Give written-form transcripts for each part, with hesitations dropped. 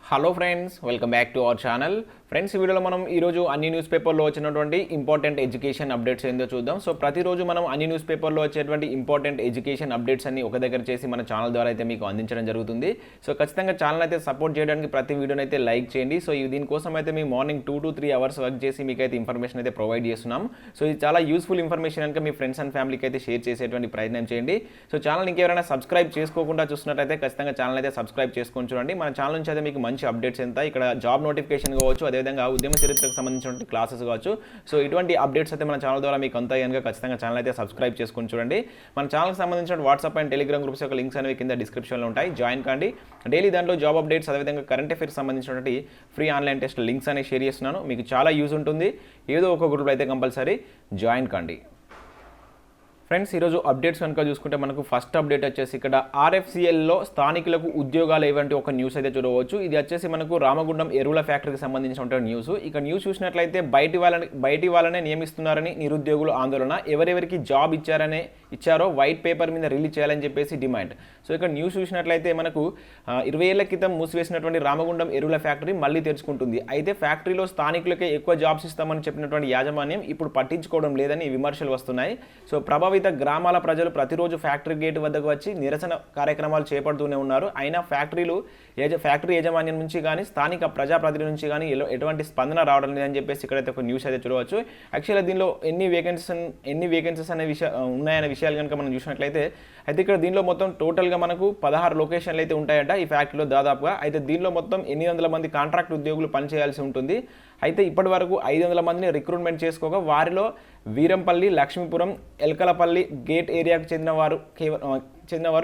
Hello friends, welcome back to our channel. Friends, ఈ వీడియోలో మనం ఈరోజు అన్ని న్యూస్ పేపర్లో వచ్చినటువంటి ఇంపార్టెంట్ ఎడ్యుకేషన్ అప్డేట్స్ ఏందో చూద్దాం. సో ప్రతిరోజు మనం అన్ని న్యూస్ పేపర్లో వచ్చేటువంటి ఇంపార్టెంట్ ఎడ్యుకేషన్ అప్డేట్స్ అన్ని ఒక దగ్గర చేసి మన ఛానల్ ద్వారా అయితే మీకు అందించడం జరుగుతుంది. సో ఖచ్చితంగా ఛానల్ అయితే సపోర్ట్ చేయడానికి ప్రతి వీడియోని అయితే లైక్ చేయండి. సో దీనికోసం అయితే మేము మార్నింగ్ 2 to 3 అవర్స్ వర్క్ చేసి మీకు అయితే ఇన్ఫర్మేషన్ అయితే ప్రొవైడ్ చేస్తున్నాం. సో ఇది చాలా యూస్ఫుల్ ఇన్ఫర్మేషన్ కనుక మీ ఫ్రెండ్స్ అండ్ ఫ్యామిలీకి అయితే షేర్ చేసేటువంటి ప్రయత్నం చేయండి. సో ఛానల్ ఇంకెవరైనా సబ్స్క్రైబ్ చేసుకోకుండా చూస్తున్నట్టయితే ఖచ్చితంగా ఛానల్ అయితే సబ్స్క్రైబ్ చేసుకొని చూడండి. మన ఛానల్ నుంచి అయితే మీకు మంచి అప్డేట్స్ ఎంత ఇక్కడ జాబ్ నోటిఫికేషన్ కావచ్చు, అదేవిధంగా ఉద్యమ చరిత్రకు సంబంధించిన క్లాసెస్ కావచ్చు. సో ఇటువంటి అప్డేట్స్ అయితే మన ఛానల్ ద్వారా మీకు అంతా కనుక ఖచ్చితంగా ఛానల్ అయితే సబ్స్క్రైబ్ చేసుకొని చూడండి. మన ఛానల్కి సంబంధించిన వాట్సాప్ అండ్ టెలిగ్రామ్ గ్రూప్స్ యొక్క లింక్స్ అనేవి కింద డిస్క్రిప్షన్లో ఉంటాయి, జాయిన్ కండి. డైలీ దాంట్లో జాబ్ అప్డేట్స్ అదేవిధంగా కరెంట్ అఫైర్స్ సంబంధించినటువంటి ఫ్రీ ఆన్లైన్ టెస్ట్ లింక్స్ అనేవి షేర్ చేస్తున్నాను. మీకు చాలా యూజ్ ఉంటుంది. ఏదో ఒక గ్రూప్లో అయితే కంపల్సరీ జాయిన్ కండి. ఫ్రెండ్స్, ఈరోజు అప్డేట్స్ కనుక చూసుకుంటే మనకు ఫస్ట్ అప్డేట్ వచ్చేసి ఇక్కడ ఆర్ఎఫ్సిఎల్లో స్థానికులకు ఉద్యోగాలు ఏవంటి ఒక న్యూస్ అయితే చూడవచ్చు. ఇది వచ్చేసి మనకు రామగుండం ఎరువుల ఫ్యాక్టరీకి సంబంధించిన న్యూస్. ఇక న్యూస్ చూసినట్లయితే బయటి వాళ్ళనే నియమిస్తున్నారని నిరుద్యోగులు ఆందోళన, ఎవరెవరికి జాబ్ ఇచ్చారో వైట్ పేపర్ మీద రిలీజ్ చేయాలని చెప్పేసి డిమాండ్. సో ఇక్కడ న్యూస్ చూసినట్లయితే మనకు 20 ఏళ్ల క్రితం మూసివేసినటువంటి రామగుండం ఎరువుల ఫ్యాక్టరీ మళ్ళీ తెరుచుకుంటుంది. అయితే ఫ్యాక్టరీలో స్థానికులకే ఎక్కువ జాబ్స్ ఇస్తామని చెప్పినటువంటి యాజమాన్యం ఇప్పుడు పట్టించుకోవడం లేదని విమర్శలు వస్తున్నాయి. సో ప్రభావిత గ్రామాల ప్రజలు ప్రతిరోజు ఫ్యాక్టరీ గేట్ వద్దకు వచ్చి నిరసన కార్యక్రమాలు చేపడుతూనే ఉన్నారు. అయినా ఫ్యాక్టరీ యాజమాన్యం నుంచి కానీ స్థానిక ప్రజాప్రతినిధి నుంచి కానీ ఎటువంటి స్పందన రావడం లేదని చెప్పేసి ఇక్కడైతే ఒక న్యూస్ అయితే చూడవచ్చు. యాక్చువల్గా దీనిలో ఎన్ని వేకెన్సీస్ అనే ఉన్నాయనే విషయాలు కనుక మనం చూసినట్లయితే అయితే ఇక్కడ దీనిలో మొత్తం టోటల్గా మనకు 16 లొకేషన్లు అయితే ఉంటాయట ఈ ఫ్యాక్టరీలో దాదాపుగా. అయితే దీనిలో మొత్తం 800 మంది కాంట్రాక్ట్ ఉద్యోగులు పనిచేయాల్సి ఉంటుంది. అయితే ఇప్పటి వరకు 500 మందిని రిక్రూట్మెంట్ చేసుకోగా వారిలో వీరంపల్లి, లక్ష్మీపురం, ఎల్కలపల్లి గేట్ ఏరియాకు చెందినవారు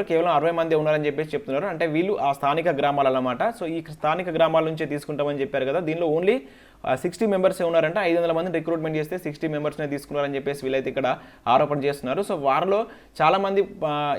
కేవలం 60 మంది ఉన్నారని చెప్పేసి చెప్తున్నారు. అంటే వీళ్ళు ఆ స్థానిక గ్రామాలు అన్నమాట. సో ఈ స్థానిక గ్రామాల నుంచే తీసుకుంటామని చెప్పారు కదా. దీనిలో ఓన్లీ 60 మెంబర్సే ఉన్నారంటే 500 మందిని రిక్రూట్మెంట్ చేస్తే 60 మెంబర్స్నే తీసుకున్నారని చెప్పేసి వీళ్ళైతే ఇక్కడ ఆరోపణ చేస్తున్నారు. సో వారిలో చాలామంది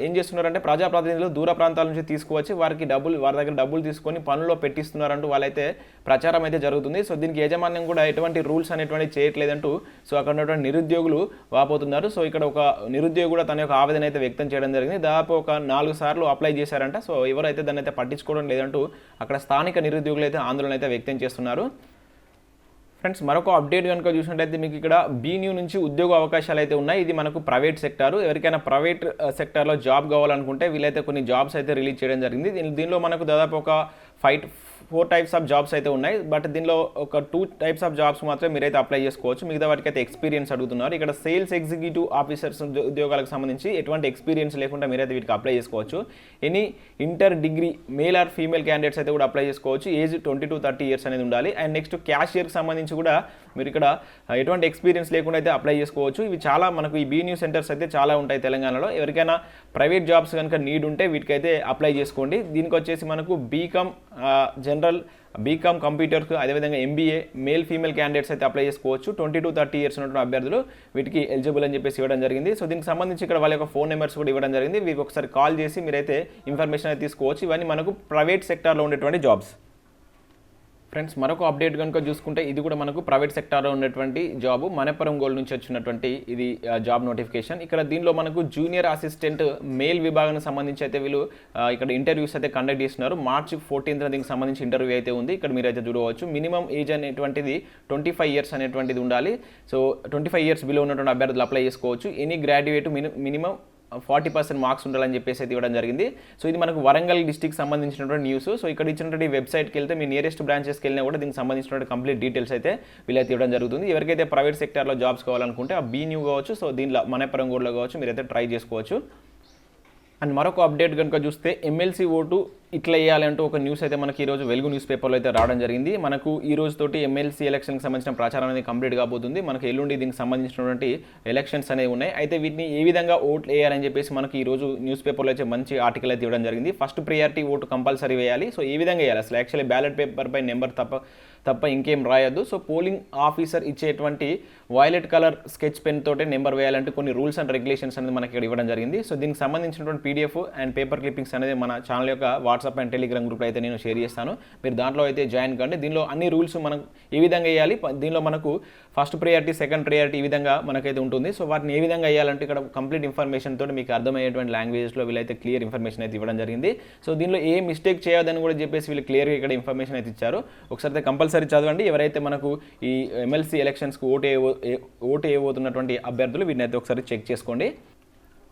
ఏం చేస్తున్నారంటే ప్రజాప్రతినిధులు దూర ప్రాంతాల నుంచి తీసుకువచ్చి వారి దగ్గర డబ్బులు తీసుకొని పనుల్లో పెట్టిస్తున్నారంటూ వాళ్ళైతే ప్రచారం అయితే జరుగుతుంది. సో దీనికి యాజమాన్యం కూడా ఎటువంటి రూల్స్ అనేటువంటి చేయట్లేదంటూ సో అక్కడ ఉన్నటువంటి నిరుద్యోగులు వాపోతున్నారు. సో ఇక్కడ ఒక నిరుద్యోగి కూడా తన యొక్క ఆవేదన అయితే వ్యక్తం చేయడం జరిగింది. దాదాపు ఒక 4 సార్లు అప్లై చేశారంట. సో ఎవరైతే దాన్ని అయితే పట్టించుకోవడం లేదంటూ అక్కడ స్థానిక నిరుద్యోగులు అయితే ఆందోళన అయితే వ్యక్తం చేస్తున్నారు. ఫ్రెండ్స్, మరొక అప్డేట్ కనుక చూసినట్టయితే మీకు ఇక్కడ BNU నుంచి ఉద్యోగ అవకాశాలు అయితే ఉన్నాయి. ఇది మనకు ప్రైవేట్ సెక్టారు. ఎవరికైనా ప్రైవేట్ సెక్టార్లో జాబ్ కావాలనుకుంటే వీళ్ళైతే కొన్ని జాబ్స్ అయితే రిలీజ్ చేయడం జరిగింది. దీనిలో మనకు దాదాపు ఒక 4 టైప్స్ ఆఫ్ జాబ్స్ అయితే ఉన్నాయి. బట్ దీనిలో ఒక 2 టైప్స్ ఆఫ్ జాబ్స్ మాత్రమే మీరైతే అప్లై చేసుకోవచ్చు. మిగతా వాటికి అయితే ఎక్స్పీరియన్స్ అడుగుతున్నారు. ఇక్కడ సేల్స్ ఎగ్జిక్యూటివ్ ఆఫీసర్స్ ఉద్యోగాలకు సంబంధించి ఎటువంటి ఎక్స్పీరియన్స్ లేకుండా మీరైతే వీటికి అప్లై చేసుకోవచ్చు. Any inter degree male or female candidates అయితే కూడా అప్లై చేసుకోవచ్చు. ఏజ్ 20 to 30 ఇయర్స్ అనేది ఉండాలి. అండ్ నెక్స్ట్ క్యాషియర్కి సంబంధించి కూడా మీరు ఇక్కడ ఎటువంటి ఎక్స్పీరియన్స్ లేకుండా అయితే అప్లై చేసుకోవచ్చు. ఇవి చాలా మనకు ఈ BNU సెంటర్స్ అయితే చాలా ఉంటాయి తెలంగాణలో. ఎవరికైనా ప్రైవేట్ జాబ్స్ కనుక నీడ్ ఉంటే వీటికైతే అప్లై చేసుకోండి. దీనికి వచ్చేసి మనకు బీకామ్ కంప్యూటర్స్ అదేవిధంగా MBA మేల్ ఫీమేల్ క్యాండిడేట్స్ అయితే అప్లై చేసుకోవచ్చు. 20 to 30 ఇయర్స్ ఉన్నటువంటి అభ్యర్థులు వీటికి ఎలిజిబుల్ అని చెప్పేసి ఇవ్వడం జరిగింది. సో దీనికి సంబంధించి ఇక్కడ వాళ్ళ యొక్క ఫోన్ నెంబర్స్ కూడా ఇవ్వడం జరిగింది. వీరికి ఒకసారి కాల్ చేసి మీరైతే ఇన్ఫర్మేషన్ అయితే తీసుకోవచ్చు. ఇవన్నీ మనకు ప్రైవేట్ సెక్టార్లో ఉండేటువంటి జాబ్స్. ఫ్రెండ్స్, మరొక అప్డేట్ కనుక చూసుకుంటే ఇది కూడా మనకు ప్రైవేట్ సెక్టార్లో ఉన్నటువంటి జాబ్ మనపురం గోల్డ్ నుంచి వచ్చినటువంటి ఇది జాబ్ నోటిఫికేషన్. ఇక్కడ దీనిలో మనకు జూనియర్ అసిస్టెంట్ మేల్ విభాగానికి సంబంధించి అయితే వీళ్ళు ఇక్కడ ఇంటర్వ్యూస్ అయితే కండక్ట్ చేస్తున్నారు. March 14th దీనికి సంబంధించి ఇంటర్వ్యూ అయితే ఉంది. ఇక్కడ మీరు అయితే చూడవచ్చు. మినిమం ఏజ్ అనేటువంటిది 25 ఇయర్స్ అనేటువంటిది ఉండాలి. సో 25 ఇయర్స్ బిలో ఉన్నటువంటి అభ్యర్థులు అప్లై చేసుకోవచ్చు. ఎనీ గ్రాడ్యుయేట్ మినిమం 40% మార్క్స్ ఉండాలని చెప్పేసి అయితే ఇవ్వడం జరిగింది. సో ఇది మనకు వరంగల్ డిస్టిక్ సంబంధించినటువంటి న్యూస్. సో ఇక్కడ ఇచ్చినటువంటి వెబ్సైట్కి వెళ్తే మీ నియరెస్ట్ బ్రాంచెస్కి వెళ్ళినా కూడా దీనికి సంబంధించినటువంటి కంప్లీట్ డీటెయిల్స్ అయితే వీళ్ళైతే ఇవ్వడం జరుగుతుంది. ఎవరికైతే ప్రైవేట్ సెక్టార్లో జాబ్స్ కావాలనుకుంటే ఆ BNU కావచ్చు, సో దీనిలో మనపురం గోల్డ్లో కావచ్చు మీరైతే ట్రై చేసుకోవచ్చు. అండ్ మరొక అప్డేట్ కనుక చూస్తే ఎమ్మెల్సీ ఓటు ఇట్లా వేయాలంటూ ఒక న్యూస్ అయితే మనకి ఈరోజు వెలుగు న్యూస్ పేపర్లో అయితే రావడం జరిగింది. మనకు ఈ రోజుతోటి ఎమ్మెల్సీ ఎలక్షన్కి సంబంధించిన ప్రచారం అనేది కంప్లీట్ కాబోతుంది. మనకు ఎల్లుండి దీనికి సంబంధించినటువంటి ఎలక్షన్స్ అనేవి ఉన్నాయి. అయితే వీటిని ఏ విధంగా ఓట్లు వేయాలని చెప్పేసి మనకి ఈరోజు న్యూస్ పేపర్లో అయితే మంచి ఆర్టికల్ అయితే ఇవ్వడం జరిగింది. ఫస్ట్ ప్రియారిటీ ఓటు కంపల్సరీ వేయాలి. సో ఏ విధంగా వేయాలి అసలు యాక్చువల్లీ బ్యాలెట్ పేపర్ పై నెంబర్ తప్ప ఇంకేం రాయొద్దు. సో పోలింగ్ ఆఫీసర్ ఇచ్చేటువంటి వైలెట్ కలర్ స్కెచ్ పెన్ తోటే నెంబర్ వేయాలంటే కొన్ని రూల్స్ అండ్ రెగ్యులేషన్స్ అనేది మనకి ఇక్కడ ఇవ్వడం జరిగింది. సో దీనికి సంబంధించినటువంటి PDF అండ్ పేపర్ క్లిప్పింగ్స్ అనేది మన ఛానల్ యొక్క వాట్సాప్ అండ్ టెలిగ్రామ్ గ్రూప్లో అయితే నేను షేర్ చేస్తాను. మీరు దాంట్లో అయితే జాయిన్ కండి. దీనిలో అన్ని రూల్స్ మనం ఏ విధంగా వేయాలి, దీనిలో మనకు ఫస్ట్ ప్రయారిటీ, సెకండ్ ప్రయారిటీ ఈ విధంగా మనకైతే ఉంటుంది. సో వాటిని ఏ విధంగా వేయాలంటే ఇక్కడ కంప్లీట్ ఇన్ఫర్మేషన్ తోటి మీకు అర్థమయ్యేటువంటి లాంగ్వేజెస్లో వీళ్ళైతే క్లియర్ ఇన్ఫర్మేషన్ అయితే ఇవ్వడం జరిగింది. సో దీనిలో ఏ మిస్టేక్ చేయదని కూడా చెప్పేసి వీళ్ళు క్లియర్గా ఇక్కడ ఇన్ఫర్మేషన్ అయితే ఇచ్చారు. ఒకసారి అయితే కంపల్సరీ చదవండి. ఎవరైతే మనకు ఈ ఎమ్మెల్సీ ఎలక్షన్స్కి ఓటు వేయబోతున్నటువంటి అభ్యర్థులు వీటిని అయితే ఒకసారి చెక్ చేసుకోండి.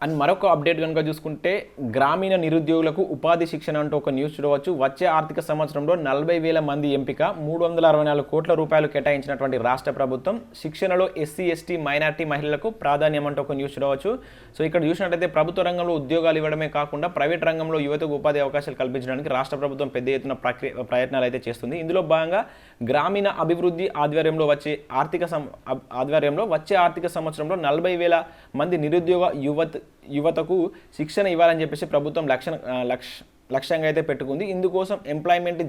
అండ్ మరొక అప్డేట్ కనుక చూసుకుంటే గ్రామీణ నిరుద్యోగులకు ఉపాధి శిక్షణ అంటూ ఒక న్యూస్ చూడవచ్చు. వచ్చే ఆర్థిక సంవత్సరంలో 40,000 మంది ఎంపిక, 364 కోట్ల రూపాయలు కేటాయించినటువంటి రాష్ట్ర ప్రభుత్వం. శిక్షణలో ఎస్సీ, ఎస్టీ, మైనార్టీ మహిళలకు ప్రాధాన్యం అంటూ ఒక న్యూస్ చూడవచ్చు. సో ఇక్కడ చూసినట్టయితే ప్రభుత్వ రంగంలో ఉద్యోగాలు ఇవ్వడమే కాకుండా ప్రైవేట్ రంగంలో యువతకు ఉపాధి అవకాశాలు కల్పించడానికి రాష్ట్ర ప్రభుత్వం పెద్ద ఎత్తున ప్రయత్నాలు అయితే చేస్తుంది. ఇందులో భాగంగా గ్రామీణ అభివృద్ధి ఆధ్వర్యంలో వచ్చే ఆర్థిక సంవత్సరంలో 40,000 మంది నిరుద్యోగ యువతకు శిక్షణ ఇవ్వాలని చెప్పేసి ప్రభుత్వం లక్ష్యంగా అయితే పెట్టుకుంది. ఇందుకోసం ఎంప్లాయ్మెంట్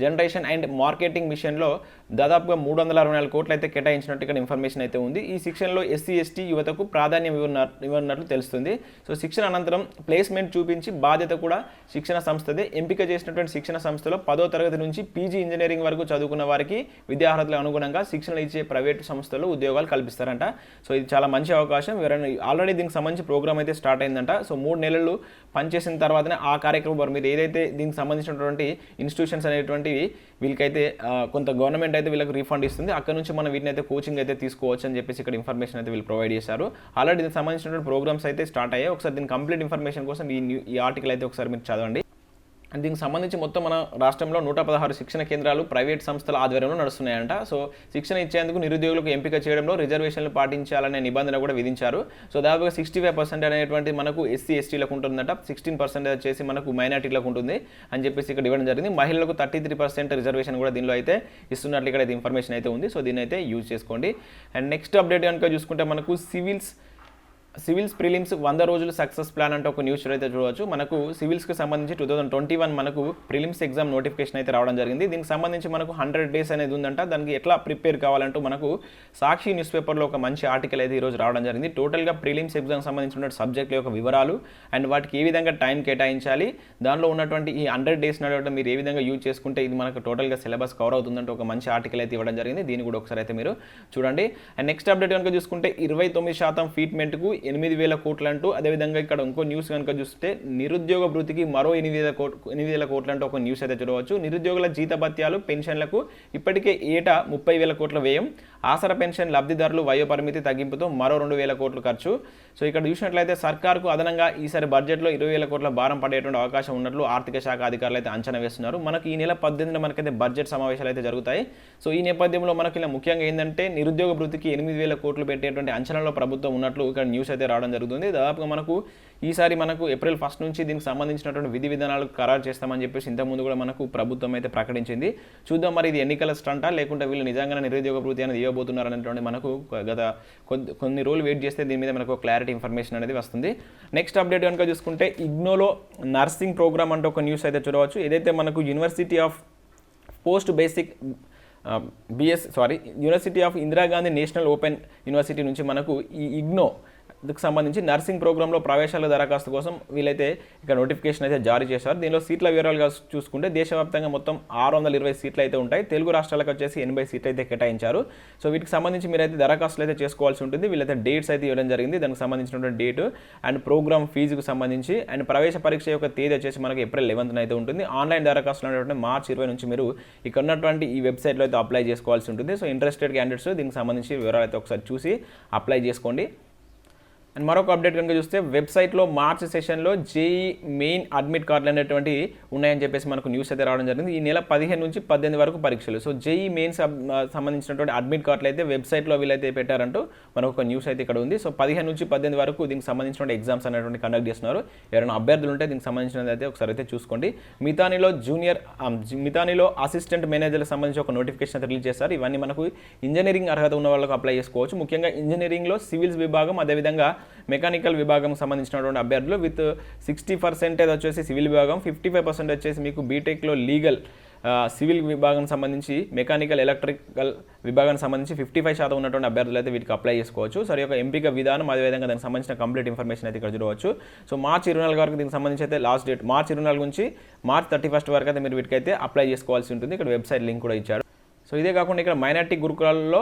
జనరేషన్ అండ్ మార్కెటింగ్ మిషన్లో దాదాపుగా 364 కోట్లు అయితే కేటాయించినట్టు ఇక్కడ ఇన్ఫర్మేషన్ అయితే ఉంది. ఈ శిక్షణలో ఎస్సీ, ఎస్టీ యువతకు ప్రాధాన్యం ఇవ్వనున్నట్లు తెలుస్తుంది. సో శిక్షణ అనంతరం ప్లేస్మెంట్ చూపించి బాధ్యత కూడా శిక్షణ సంస్థదే. ఎంపిక చేసినటువంటి శిక్షణ సంస్థలో 10వ తరగతి నుంచి పీజీ ఇంజనీరింగ్ వరకు చదువుకున్న వారికి విద్యార్హతలకు అనుగుణంగా శిక్షణ ఇచ్చే ప్రైవేటు సంస్థలు ఉద్యోగాలు కల్పిస్తారంట. సో ఇది చాలా మంచి అవకాశం. ఆల్రెడీ దీనికి సంబంధించి ప్రోగ్రామ్ అయితే స్టార్ట్ అయిందంట. సో 3 నెలలు పనిచేసిన తర్వాతనే ఆ కార్యక్రమం మీరు ఏదైతే దీనికి సంబంధించినటువంటి ఇన్స్టిట్యూషన్స్ అనేటువంటివి వీళ్ళకైతే కొంత గవర్నమెంట్ అయితే వీళ్ళకి రీఫండ్ ఇస్తుంది. అక్కడ నుంచి మనం వీటిని అయితే కోచింగ్ అయితే తీసుకోవచ్చు అని చెప్పేసి ఇక్కడ ఇన్ఫర్మేషన్ అయితే వీళ్ళు ప్రొవైడ్ చేశారు. ఆల్రెడీ దీనికి సంబంధించినటువంటి ప్రోగ్రామ్స్ అయితే స్టార్ట్ అయ్యాయి. ఒకసారి దీని కంప్లీట్ ఇన్ఫర్మేషన్ కోసం ఈ ఆర్టికల్ అయితే ఒకసారి మీరు చదవండి. అండ్ దీనికి సంబంధించి మొత్తం మన రాష్ట్రంలో 116 శిక్షణ కేంద్రాలు ప్రైవేట్ సంస్థల ఆధ్వర్యంలో నడుస్తున్నాయంట. సో శిక్షణ ఇచ్చేందుకు నిరుద్యోగులకు ఎంపిక చేయడంలో రిజర్వేషన్లు పాటించాలనే నిబంధన కూడా విధించారు. సో దాదాపుగా 65% అనేటువంటి మనకు ఎస్సీ, ఎస్టీలకు ఉంటుందట, 16% వచ్చేసి మనకు మైనార్టీలకు ఉంటుంది అని చెప్పేసి ఇక్కడ ఇవ్వడం జరిగింది. మహిళలకు 33% రిజర్వేషన్ కూడా దీనిలో అయితే ఇస్తున్నట్లు ఇక్కడ ఇన్ఫర్మేషన్ అయితే ఉంది. సో దీన్ని అయితే యూజ్ చేసుకోండి. అండ్ నెక్స్ట్ అప్డేట్ కనుక చూసుకుంటే మనకు సివిల్స్ ప్రిలిమ్స్ 100 రోజులు సక్సెస్ ప్లాన్ అంటే ఒక న్యూస్ అయితే చూడవచ్చు. మనకు సివిల్స్కి సంబంధించి 2021 మనకు ప్రిలిమ్స్ ఎగ్జామ్ నోటిఫికేషన్ అయితే రావడం జరిగింది. దీనికి సంబంధించి మనకు 100 డేస్ అనేది ఉందంట. దానికి ఎట్లా ప్రిపేర్ కావాలంటూ మనకు సాక్షి న్యూస్ పేపర్లో ఒక మంచి ఆర్టికల్ అయితే ఈరోజు రావడం జరిగింది. టోటల్గా ప్రిలిమ్స్ ఎగ్జామ్ సంబంధించిన సబ్జెక్టుల యొక్క వివరాలు అండ్ వాటికి ఏ విధంగా టైం కేటాయించాలి, దానిలో ఉన్నటువంటి ఈ 100 డేస్ నడవడం మీరు ఏ విధంగా యూజ్ చేసుకుంటే ఇది మనకు టోటల్గా సిలబస్ కవర్ అవుతుందంటే ఒక మంచి ఆర్టికల్ అయితే ఇవ్వడం జరిగింది. దీన్ని కూడా ఒకసారి అయితే మీరు చూడండి. అండ్ నెక్స్ట్ అప్డేట్ కనుక చూసుకుంటే 29% ఫీట్మెంట్కు 8,000 కోట్లు అంటూ, అదేవిధంగా ఇక్కడ ఇంకో న్యూస్ కనుక చూస్తే నిరుద్యోగ భృతికి మరో 8,000 కోట్లు అంటూ ఒక న్యూస్ అయితే చూడవచ్చు. నిరుద్యోగుల జీతభత్యాలు, పెన్షన్లకు ఇప్పటికే ఏటా 30,000 కోట్ల వ్యయం, ఆసరా పెన్షన్ లబ్ధిదారులు వయోపరిమితి తగ్గింపుతో మరో 2,000 కోట్లు ఖర్చు. సో ఇక్కడ చూసినట్లయితే సర్కార్కు అదనంగా ఈసారి బడ్జెట్లో 20,000 కోట్ల భారం పడేటువంటి అవకాశం ఉన్నట్లు ఆర్థిక శాఖ అధికారులు అయితే అంచనా వేస్తున్నారు. మనకు ఈ నెల 18న మనకైతే బడ్జెట్ సమావేశాలు అయితే జరుగుతాయి. సో ఈ నేపథ్యంలో మనకి ఇలా ముఖ్యంగా ఏంటంటే నిరుద్యోగ భృతికి 8,000 కోట్లు పెట్టేటువంటి అంచనాలో ప్రభుత్వం ఉన్నట్లు ఇక్కడ న్యూస్ అయితే రావడం జరుగుతుంది. దాదాపుగా మనకు ఈసారి మనకు ఏప్రిల్ 1 నుంచి దీనికి సంబంధించినటువంటి విధి విధానాలు ఖరారు చేస్తామని చెప్పేసి ఇంతకుముందు కూడా మనకు ప్రభుత్వం అయితే ప్రకటించింది. చూద్దాం మరి ఇది ఎన్నికల స్టంటా లేకుంటే వీళ్ళు నిజంగానే నిరుద్యోగ భృతి అనేది ఇవ్వబోతున్నారు అనేటువంటి మనకు గత కొన్ని రోజులు వెయిట్ చేస్తే దీని మీద మనకు క్లారిటీ ఇన్ఫర్మేషన్ అనేది వస్తుంది. నెక్స్ట్ అప్డేట్ కనుక చూసుకుంటే ఇగ్నోలో నర్సింగ్ ప్రోగ్రామ్ అంటే ఒక న్యూస్ అయితే చూడవచ్చు. ఏదైతే మనకు university of university of Indira Gandhi national open university నుంచి మనకు ఈ ఇగ్నోకి సంబంధించి నర్సింగ్ ప్రోగ్రాంలో ప్రవేశాల దరఖాస్తు కోసం వీళ్ళైతే ఇక్కడ నోటిఫికేషన్ అయితే జారీ చేశారు. దీనిలో సీట్ల వివరాలుగా చూసుకుంటే దేశవ్యాప్తంగా మొత్తం 620 సీట్లు అయితే ఉంటాయి. తెలుగు రాష్ట్రాలకు వచ్చేసి 80 సీట్లు అయితే కేటాయించారు. సో వీటికి సంబంధించి మీరైతే దరఖాస్తులు అయితే చేసుకోవాల్సి ఉంటుంది. వీళ్ళైతే డేట్స్ అయితే ఇవ్వడం జరిగింది. దానికి సంబంధించినటువంటి డేటు అండ్ ప్రోగ్రామ్ ఫీజుకు సంబంధించి అండ్ ప్రవేశ పరీక్ష యొక్క తేదీ వచ్చేసి మనకి ఏప్రిల్ 11న అయితే ఉంటుంది. ఆన్లైన్ దరఖాస్తులు అనేటువంటి మార్చి 20 నుంచి మీరు ఇక్కడ ఉన్నటువంటి ఈ వెబ్సైట్లో అయితే అప్లై చేసుకోవాల్సి ఉంటుంది. సో ఇంట్రెస్టెడ్ క్యాండిడేట్స్ దీనికి సంబంధించి వివరాలు అయితే ఒకసారి చూసి అప్లై చేసుకోండి. అండ్ మరొక అప్డేట్ కనుక చూస్తే వెబ్సైట్లో మార్చ్ సెషన్లో జేఈ మెయిన్ అడ్మిట్ కార్డులు అనేటువంటి ఉన్నాయని చెప్పేసి మనకు న్యూస్ అయితే రావడం జరిగింది. ఈ నెల 15 నుంచి 18 వరకు పరీక్షలు. సో జేఈ మెయిన్స్ సంబంధించినటువంటి అడ్మిట్ కార్డులు అయితే వెబ్సైట్లో వీళ్ళైతే పెట్టారంటూ మనకు ఒక న్యూస్ అయితే ఇక్కడ ఉంది. సో 15 నుంచి 18 వరకు దీనికి సంబంధించిన ఎగ్జామ్స్ అనేటువంటి కండక్ట్ చేస్తున్నారు. ఎవరైనా అభ్యర్థులు ఉంటే దీనికి సంబంధించినది అయితే ఒకసారి అయితే చూసుకోండి. మితానిలో అసిస్టెంట్ మేనేజర్లకు సంబంధించి ఒక నోటిఫికేషన్ అయితే రిలీజ్ చేస్తారు. ఇవన్నీ మనకు ఇంజనీరింగ్ అర్హత ఉన్న వాళ్ళకు అప్లై చేసుకోవచ్చు. ముఖ్యంగా ఇంజనీరింగ్లో సివిల్స్ విభాగం, అదేవిధంగా మెకానికల్ విభాగం సంబంధించినటువంటి అభ్యర్థులు విత్ 60% వచ్చేసి సివిల్ విభాగం, 55% వచ్చేసి మీకు బీటెక్లో లీగల్ సివిల్ విభాగానికి సంబంధించి మెకానికల్ ఎలక్ట్రికల్ విభాగానికి సంబంధించి 55% ఉన్నటువంటి అభ్యర్థులు అయితే వీటికి అప్లై చేసుకోవచ్చు. సో ఈ యొక్క ఎంపిక విధానం అదేవిధంగా దానికి సంబంధించిన కంప్లీట్ ఇన్ఫర్మేషన్ అయితే ఇక్కడ చూడవచ్చు. సో మార్చి 24 వరకు దీనికి సంబంధించి అయితే లాస్ట్ డేట్ మార్చి 24 నుంచి మార్చి 31 వరకు అయితే మీరు వీటికైతే అప్లై చేసుకోవాల్సి ఉంటుంది. ఇక్కడ వెబ్సైట్ లింక్ కూడా ఇచ్చారు. సో ఇదే కాకుండా ఇక్కడ మైనార్టీ గురుకులాల్లో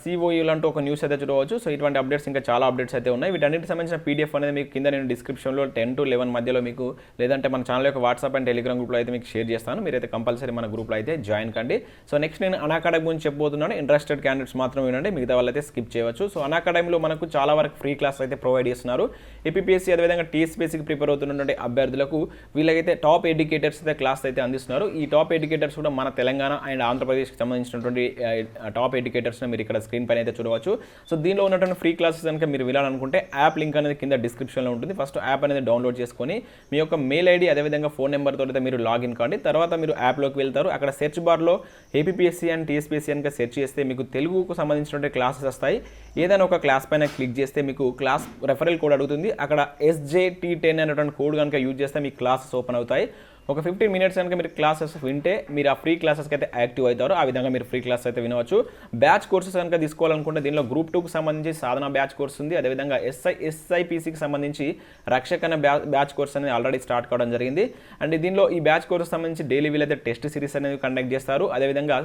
సిఓఈలు అంటూ ఒక న్యూస్ అయితే చూడవచ్చు. సో ఇటువంటి అప్డేట్స్ ఇంకా చాలా అప్డేట్స్ అయితే ఉన్నాయి. వీటన్నిటికి సంబంధించిన పీడిఎఫ్ అనేది మీకు కింద నేను డిస్క్రిప్షన్లో 10 to 11 మధ్యలో మీకు లేదంటే మన ఛానల్ యొక్క వాట్సాప్ అండ్ టెలిగ్రామ్ గ్రూప్లో అయితే మీకు షేర్ చేస్తాను. మీరైతే కంపల్సరీ మన గ్రూప్లో అయితే జాయిన్ కండి. సో నెక్స్ట్ నేను అనాకాడమీ గురించి చెప్పబోతున్నాను. ఇంట్రెస్టెడ్ క్యాండిడేట్స్ మాత్రం వినండి, మిగతా వాళ్ళైతే స్కిప్ చేయవచ్చు. సో అనాకాడమీలో మనకు చాలా వరకు ఫ్రీ క్లాస్ అయితే ప్రొవైడ్ చేస్తున్నారు. ఏపీఎస్సీ అదేవిధంగా టీఎస్పీఎస్సీకి ప్రిపేర్ అవుతున్నటువంటి అభ్యర్థులకు వీళ్ళకైతే టాప్ ఎడ్యుకేటర్స్ అయితే క్లాస్ అయితే అందిస్తున్నారు. ఈ టాప్ ఎడ్యుకేటర్స్ కూడా మన తెలంగాణ అండ్ ఆంధ్రప్రదేశ్కి సంబంధించినటువంటి టాప్ ఎడ్యుకేటర్స్ని మీరు ఇక్కడ స్క్రీన్ పైన అయితే చూడవచ్చు. సో దీనిలో ఉన్నటువంటి ఫ్రీ క్లాసెస్ కనుక మీరు వినాలనుకుంటే యాప్ లింక్ అనేది కింద డిస్క్రిప్షన్లో ఉంటుంది. ఫస్ట్ యాప్ అనేది డౌన్లోడ్ చేసుకొని మీ యొక్క మెయిల్ ఐడి అదేవిధంగా ఫోన్ నెంబర్తో అయితే మీరు లాగిన్ కాండి. తర్వాత మీరు యాప్లోకి వెళ్తారు. అక్కడ సెర్చ్ బార్లో ఏపీఎస్సీ అండ్ టీఎస్పీఎస్సీ కనుక సెర్చ్ చేస్తే మీకు తెలుగుకు సంబంధించినటువంటి క్లాసెస్ వస్తాయి. ఏదైనా ఒక క్లాస్ పైన క్లిక్ చేస్తే మీకు క్లాస్ రెఫరల్ కోడ్ అడుగుతుంది. అక్కడ SJT10 అనేటువంటి కోడ్ కనుక యూజ్ చేస్తే మీకు క్లాసెస్ ఓపెన్ అవుతాయి. ఒక 15 minutes కనుక మీరు క్లాసెస్ వింటే మీరు ఆ ఫ్రీ క్లాసెస్కి అయితే యాక్టివ్ అవుతారు. ఆ విధంగా మీరు ఫ్రీ క్లాస్ అయితే వినవచ్చు. బ్యాచ్ కోర్సెస్ కనుక తీసుకోవాలనుకుంటే దీనిలో గ్రూప్ 2కి సంబంధించి సాధన బ్యాచ్ కోర్స్ ఉంది. అదేవిధంగా SIPCకి సంబంధించి రక్షక్ అనే బ్యాచ్ కోర్స్ అనేది ఆల్రెడీ స్టార్ట్ కావడం జరిగింది. అండ్ దీనిలో ఈ బ్యాచ్ కోర్స్ సంబంధించి డైలీ వీళ్ళైతే టెస్ట్ సిరీస్ అనేది కండక్ట్ చేస్తారు. అదేవిధంగా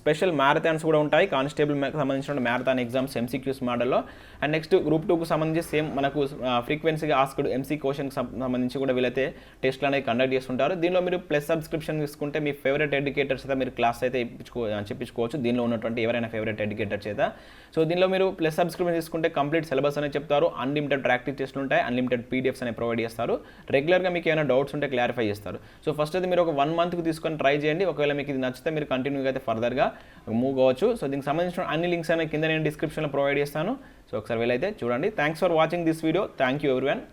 స్పెషల్ మ్యారథాన్స్ కూడా ఉంటాయి. కానిస్టేబుల్ సంబంధించిన మ్యారథాన్ ఎగ్జామ్స్ MCQs మోడల్లో. అండ్ నెక్స్ట్ గ్రూప్ 2కు సంబంధించి సేమ్ మనకు ఫ్రీక్వెన్సీగా ఆస్క్డ్ MC క్వశ్చన్కి సంబంధించి కూడా వీళ్ళైతే టెస్ట్లు అనేది కండక్ట్ చేస్తుంటారు. దీనిలో మీరు ప్లస్ సబ్స్క్రిప్షన్ తీసుకుంటే మీ ఫేవరెట్ ఎడ్యుకేటర్స్ అయితే మీరు క్లాస్ అయితే చెప్పించుకోవచ్చు. దీనిలో ఉన్నటువంటి ఎవరైనా ఫేవరెట్ ఎడ్యుకేటర్ చేత. సో దీనిలో మీరు ప్లస్ సబ్స్క్రిప్షన్ తీసుకుంటే కంప్లీట్ సిలబస్ అనేది చెప్తారు. అన్లిమిటెడ్ ప్రాక్టీస్ టెస్ట్లు ఉంటాయి. అన్లిమిటెడ్ PDFs అనేవి ప్రొవైడ్ చేస్తారు. రెగ్యులర్గా మీకు ఏమైనా డౌట్స్ ఉంటే క్లారిఫై చేస్తారు. సో ఫస్ట్ అయితే మీరు ఒక 1 monthకి తీసుకొని ట్రై చేయండి. ఒకవేళ మీకు ఇది నచ్చితే మీరు కంటిన్యూగా అయితే ఫర్దర్గా మూవ్ కావచ్చు. సో దీనికి సంబంధించిన అన్ని లింక్స్ అనేవి కింద నేను డిస్క్రిప్షన్లో ప్రొవైడ్ చేస్తాను. సో ఒకసారి వీలైతే చూడండి. Thanks for watching this video. Thank you everyone.